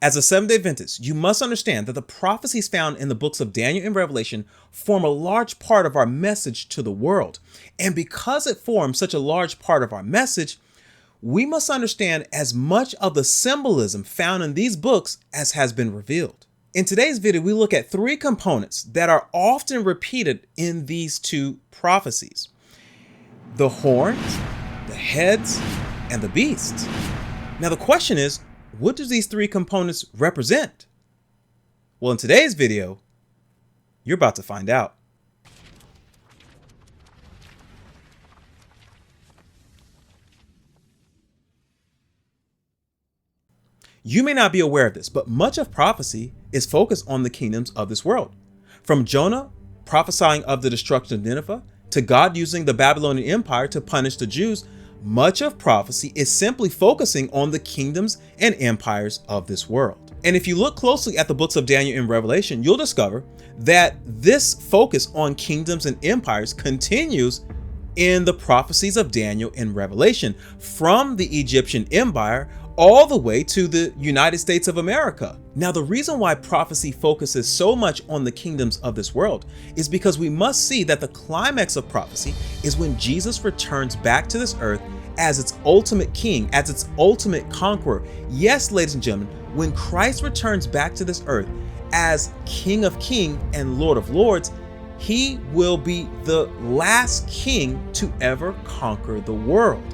As a Seventh-day Adventist, you must understand that the prophecies found in the books of Daniel and Revelation form a large part of our message to the world. And because it forms such a large part of our message, we must understand as much of the symbolism found in these books as has been revealed. In today's video, we look at three components that are often repeated in these two prophecies: the horns, the heads, and the beasts. Now the question is, what do these three components represent? Well, in today's video, you're about to find out. You may not be aware of this, but much of prophecy is focused on the kingdoms of this world. From Jonah prophesying of the destruction of Nineveh to God using the Babylonian Empire to punish the Jews, much of prophecy is simply focusing on the kingdoms and empires of this world. And if you look closely at the books of Daniel and Revelation, you'll discover that this focus on kingdoms and empires continues in the prophecies of Daniel and Revelation, from the Egyptian Empire all the way to the United States of America. Now, the reason why prophecy focuses so much on the kingdoms of this world is because we must see that the climax of prophecy is when Jesus returns back to this earth as its ultimate king, as its ultimate conqueror. Yes, ladies and gentlemen, when Christ returns back to this earth as King of Kings and Lord of Lords, he will be the last king to ever conquer the world.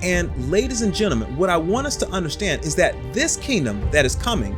And ladies and gentlemen, what I want us to understand is that this kingdom that is coming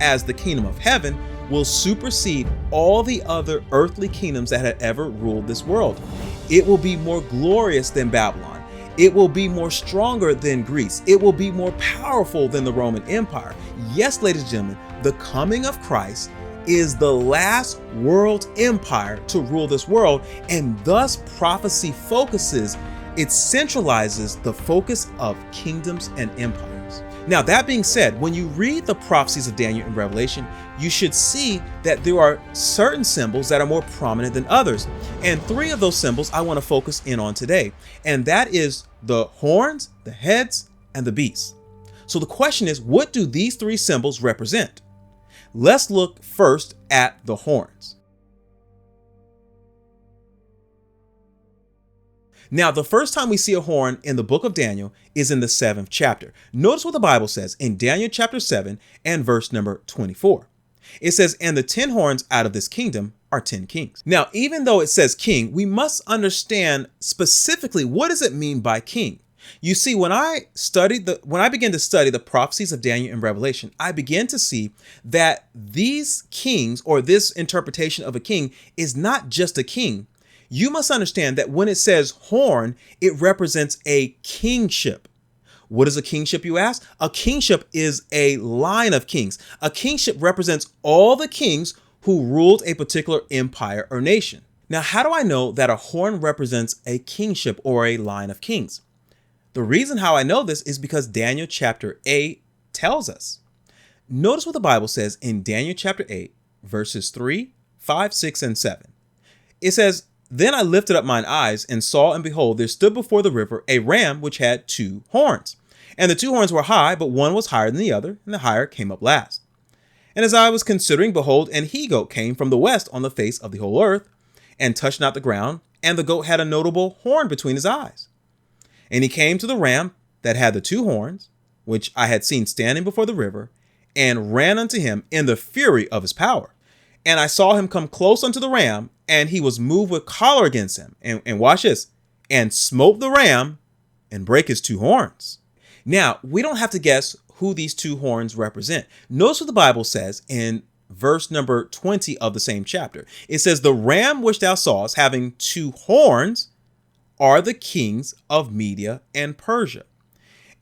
as the kingdom of heaven will supersede all the other earthly kingdoms that had ever ruled this world. It will be more glorious than Babylon. It will be more stronger than Greece. It will be more powerful than the Roman Empire. Yes, ladies and gentlemen, the coming of Christ is the last world empire to rule this world, and thus prophecy focuses, it centralizes the focus of kingdoms and empires. Now, that being said, when you read the prophecies of Daniel and Revelation, you should see that there are certain symbols that are more prominent than others. And three of those symbols I want to focus in on today. And that is the horns, the heads, and the beasts. So the question is, what do these three symbols represent? Let's look first at the horns. Now, the first time we see a horn in the book of Daniel is in the 7th chapter. Notice what the Bible says in Daniel chapter 7 and verse number 24. It says, "And the 10 horns out of this kingdom are 10 kings." Now, even though it says king, we must understand specifically what does it mean by king. You see, when I began to study the prophecies of Daniel and Revelation, I began to see that these kings, or this interpretation of a king, is not just a king. You must understand that when it says horn, it represents a kingship. What is a kingship, you ask? A kingship is a line of kings. A kingship represents all the kings who ruled a particular empire or nation. Now, how do I know that a horn represents a kingship or a line of kings? The reason how I know this is because Daniel chapter 8 tells us. Notice what the Bible says in Daniel chapter 8, verses 3, 5, 6, and 7. It says, "Then I lifted up mine eyes and saw, and behold, there stood before the river a ram which had 2 horns. And the 2 horns were high, but one was higher than the other, and the higher came up last. And as I was considering, behold, an he-goat came from the west on the face of the whole earth, and touched not the ground, and the goat had a notable horn between his eyes. And he came to the ram that had the 2 horns, which I had seen standing before the river, and ran unto him in the fury of his power. And I saw him come close unto the ram, and he was moved with choler against him." And watch this, "and smote the ram and brake his 2 horns." Now, we don't have to guess who these 2 horns represent. Notice what the Bible says in verse number 20 of the same chapter. It says, "The ram which thou sawest having 2 horns are the kings of Media and Persia."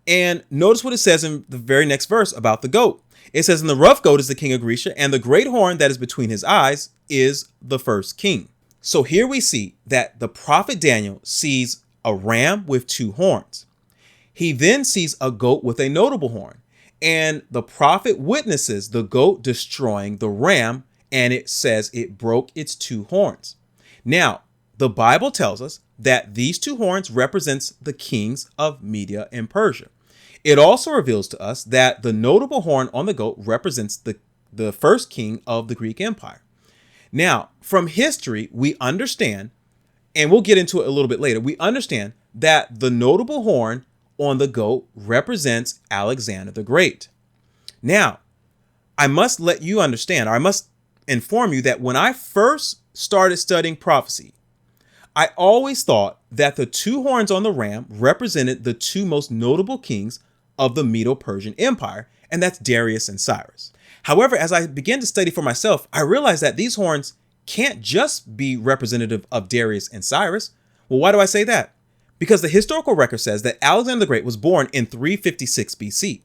And notice what it says in the very next verse about the goat. It says, "And the rough goat is the king of Grecia, and the great horn that is between his eyes is the first king." So here we see that the prophet Daniel sees a ram with 2 horns. He then sees a goat with a notable horn, and the prophet witnesses the goat destroying the ram, and it says it broke its 2 horns. Now, the Bible tells us that these 2 horns represents the kings of Media and Persia. It also reveals to us that the notable horn on the goat represents the first king of the Greek Empire. Now, from history, we understand, and we'll get into it a little bit later, we understand that the notable horn on the goat represents Alexander the Great. Now, I must let you understand, or I must inform you that when I first started studying prophecy, I always thought that the two horns on the ram represented the two most notable kings of the Medo-Persian Empire, and that's Darius and Cyrus. However, as I began to study for myself, I realized that these horns can't just be representative of Darius and Cyrus. Well, why do I say that? Because the historical record says that Alexander the Great was born in 356 BC.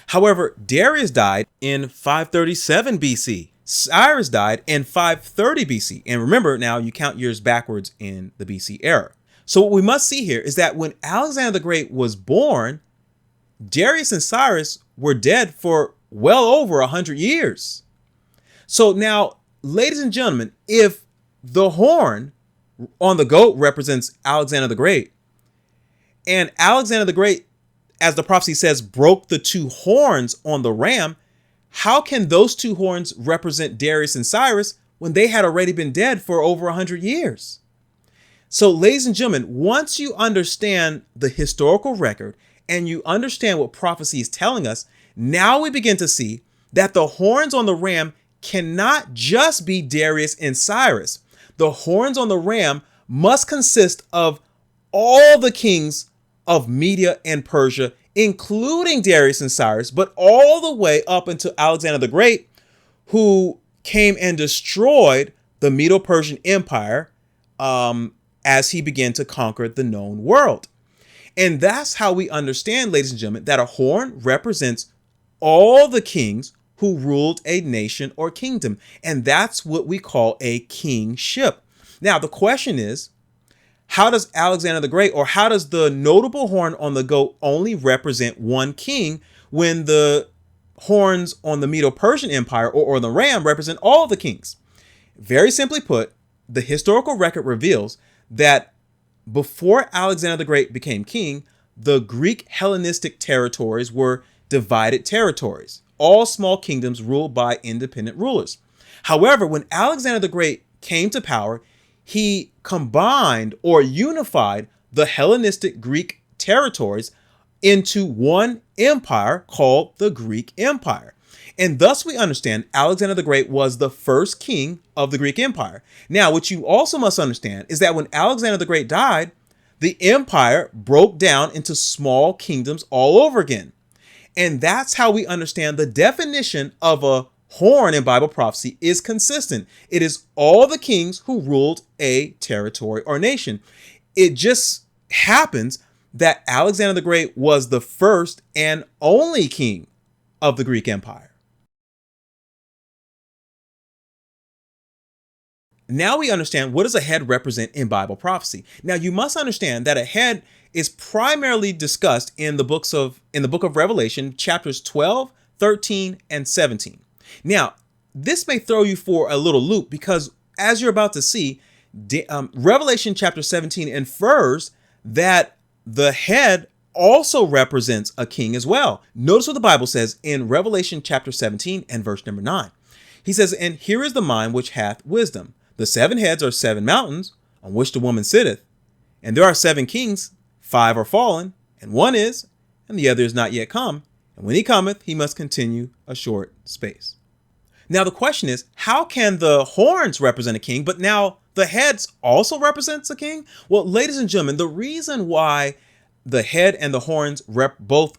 However, Darius died in 537 BC. Cyrus died in 530 BC. And remember, now you count years backwards in the BC era. So what we must see here is that when Alexander the Great was born, Darius and Cyrus were dead for well over 100 years. So now, ladies and gentlemen, if the horn on the goat represents Alexander the Great, and Alexander the Great, as the prophecy says, broke the two horns on the ram, how can those two horns represent Darius and Cyrus when they had already been dead for over 100 years? So, ladies and gentlemen, once you understand the historical record and you understand what prophecy is telling us, now we begin to see that the horns on the ram cannot just be Darius and Cyrus. The horns on the ram must consist of all the kings of Media and Persia, including Darius and Cyrus, but all the way up until Alexander the Great, who came and destroyed the Medo-Persian Empire as he began to conquer the known world. And that's how we understand, ladies and gentlemen, that a horn represents all the kings who ruled a nation or kingdom. And that's what we call a kingship. Now, the question is, how does Alexander the Great, or how does the notable horn on the goat only represent one king when the horns on the Medo-Persian Empire or the ram represent all the kings? Very simply put, the historical record reveals that before Alexander the Great became king, the Greek Hellenistic territories were divided territories, all small kingdoms ruled by independent rulers. However, when Alexander the Great came to power, he combined or unified the Hellenistic Greek territories into one empire called the Greek Empire. And thus we understand Alexander the Great was the first king of the Greek Empire. Now, what you also must understand is that when Alexander the Great died, the empire broke down into small kingdoms all over again. And that's how we understand the definition of a horn in Bible prophecy is consistent. It is all the kings who ruled a territory or nation. It just happens that Alexander the Great was the first and only king of the Greek Empire. Now we understand, what does a head represent in Bible prophecy? Now you must understand that a head is primarily discussed in the book of Revelation, chapters 12, 13, and 17. Now, this may throw you for a little loop because, as you're about to see, Revelation chapter 17 infers that the head also represents a king as well. Notice what the Bible says in Revelation chapter 17 and verse number 9. He says, "And here is the mind which hath wisdom. The 7 heads are 7 mountains on which the woman sitteth. And there are 7 kings, 5 are fallen, and 1 is, and the other is not yet come. And when he cometh, he must continue a short space." Now the question is, how can the horns represent a king, but now the heads also represents a king? Well, ladies and gentlemen, the reason why the head and the horns both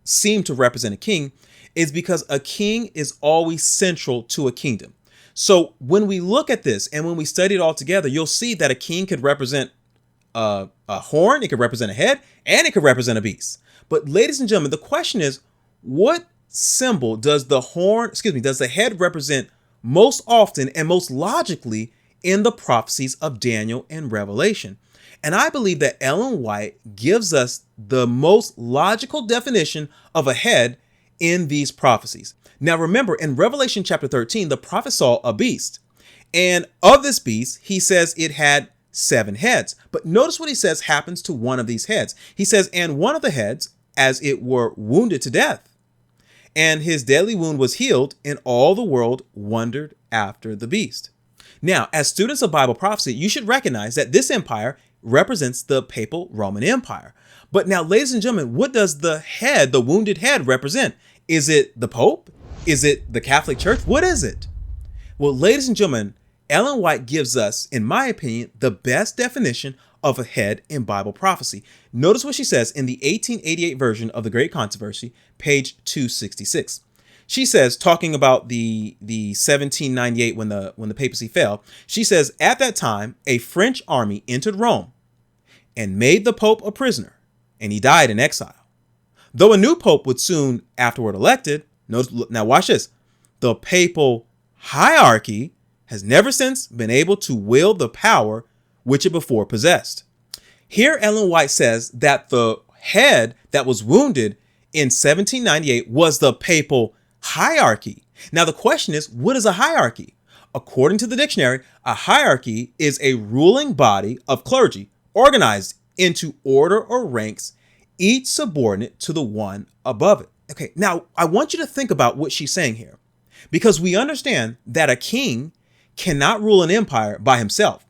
seem to represent a king is because a king is always central to a kingdom. So when we look at this and when we study it all together, you'll see that a king could represent a horn, it could represent a head, and it could represent a beast. But ladies and gentlemen, the question is, what symbol does the head represent most often and most logically in the prophecies of Daniel and Revelation? And I believe that Ellen White gives us the most logical definition of a head in these prophecies. Now remember, in Revelation chapter 13, the prophet saw a beast. And of this beast, he says it had 7 heads. But notice what he says happens to one of these heads. He says, "And one of the heads as it were wounded to death. And his deadly wound was healed, and all the world wondered after the beast. Now, as students of Bible prophecy, you should recognize that this empire represents the papal Roman Empire. But now, ladies and gentlemen, what does the head, the wounded head, represent? Is it the Pope? Is it the Catholic Church? What is it? Well, ladies and gentlemen, Ellen White gives us, in my opinion, the best definition of a head in Bible prophecy. Notice what she says in the 1888 version of The Great Controversy, page 266. She says, talking about the 1798 when the papacy fell, she says, at that time, a French army entered Rome and made the Pope a prisoner, and he died in exile. Though a new Pope was soon afterward elected, notice, now watch this, the papal hierarchy has never since been able to wield the power which it before possessed. Here, Ellen White says that the head that was wounded in 1798 was the papal hierarchy. Now, the question is, what is a hierarchy? According to the dictionary, a hierarchy is a ruling body of clergy organized into order or ranks, each subordinate to the one above it. Okay, now I want you to think about what she's saying here, because we understand that a king cannot rule an empire by himself.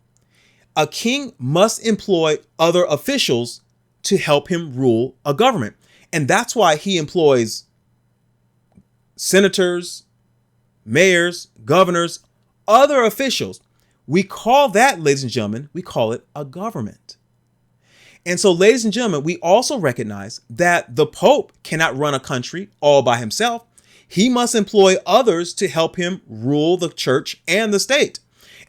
A king must employ other officials to help him rule a government. And that's why he employs senators, mayors, governors, other officials. We call that, ladies and gentlemen, we call it a government. And so, ladies and gentlemen, we also recognize that the Pope cannot run a country all by himself. He must employ others to help him rule the church and the state.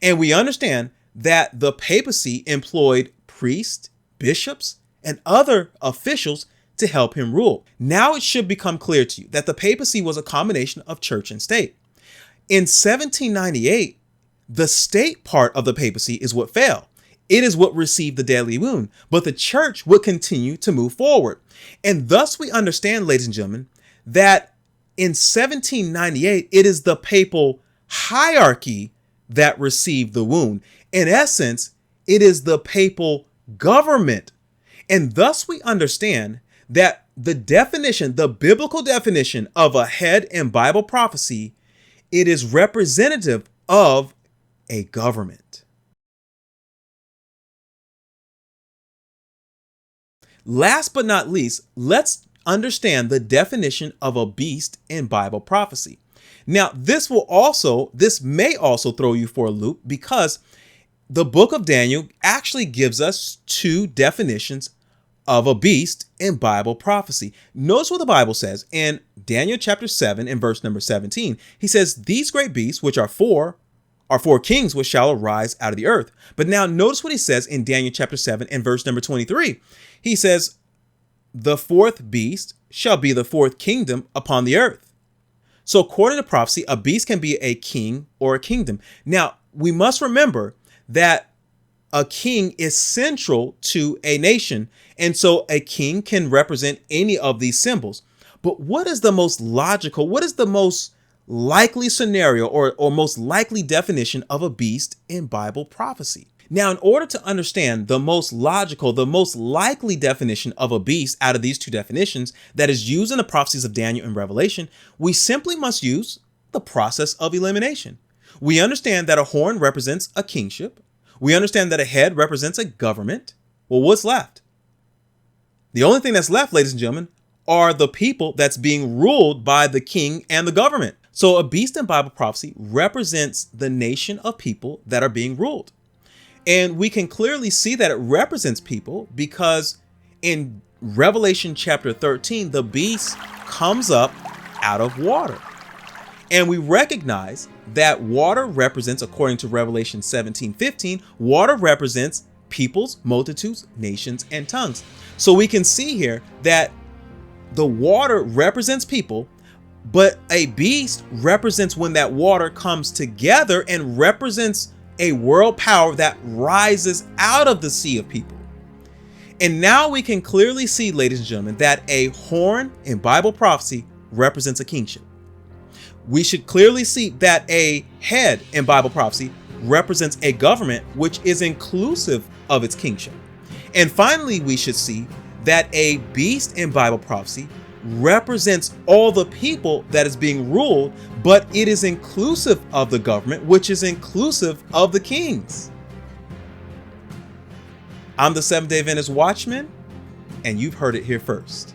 And we understand that the papacy employed priests, bishops, and other officials to help him rule. Now it should become clear to you that the papacy was a combination of church and state. In 1798, the state part of the papacy is what fell. It is what received the deadly wound, but the church would continue to move forward. And thus we understand, ladies and gentlemen, that in 1798, it is the papal hierarchy that received the wound. In essence, it is the papal government. And thus we understand that the definition, the biblical definition of a head in Bible prophecy, it is representative of a government. Last but not least, let's understand the definition of a beast in Bible prophecy. Now, this may also throw you for a loop, because the book of Daniel actually gives us two definitions of a beast in Bible prophecy. Notice what the Bible says in Daniel chapter 7 and verse number 17. He says, these great beasts, which are four kings which shall arise out of the earth. But now notice what he says in Daniel chapter 7 and verse number 23. He says, the fourth beast shall be the fourth kingdom upon the earth. So according to prophecy, a beast can be a king or a kingdom. Now, we must remember that a king is central to a nation. And so a king can represent any of these symbols. But what is the most logical, what is the most likely scenario or most likely definition of a beast in Bible prophecy? Now, in order to understand the most logical, the most likely definition of a beast out of these two definitions that is used in the prophecies of Daniel and Revelation, we simply must use the process of elimination. We understand that a horn represents a kingship. We understand that a head represents a government. Well, what's left? The only thing that's left, ladies and gentlemen, are the people that's being ruled by the king and the government. So a beast in Bible prophecy represents the nation of people that are being ruled. And we can clearly see that it represents people because in Revelation chapter 13, the beast comes up out of water. And we recognize that water represents, according to Revelation 17:15, water represents peoples, multitudes, nations, and tongues. So we can see here that the water represents people, but a beast represents when that water comes together and represents a world power that rises out of the sea of people. And now we can clearly see, ladies and gentlemen, that a horn in Bible prophecy represents a kingship. We should clearly see that a head in Bible prophecy represents a government which is inclusive of its kingship. And finally, we should see that a beast in Bible prophecy represents all the people that is being ruled, but it is inclusive of the government, which is inclusive of the kings. I'm the Seventh-day Adventist Watchman, and you've heard it here first.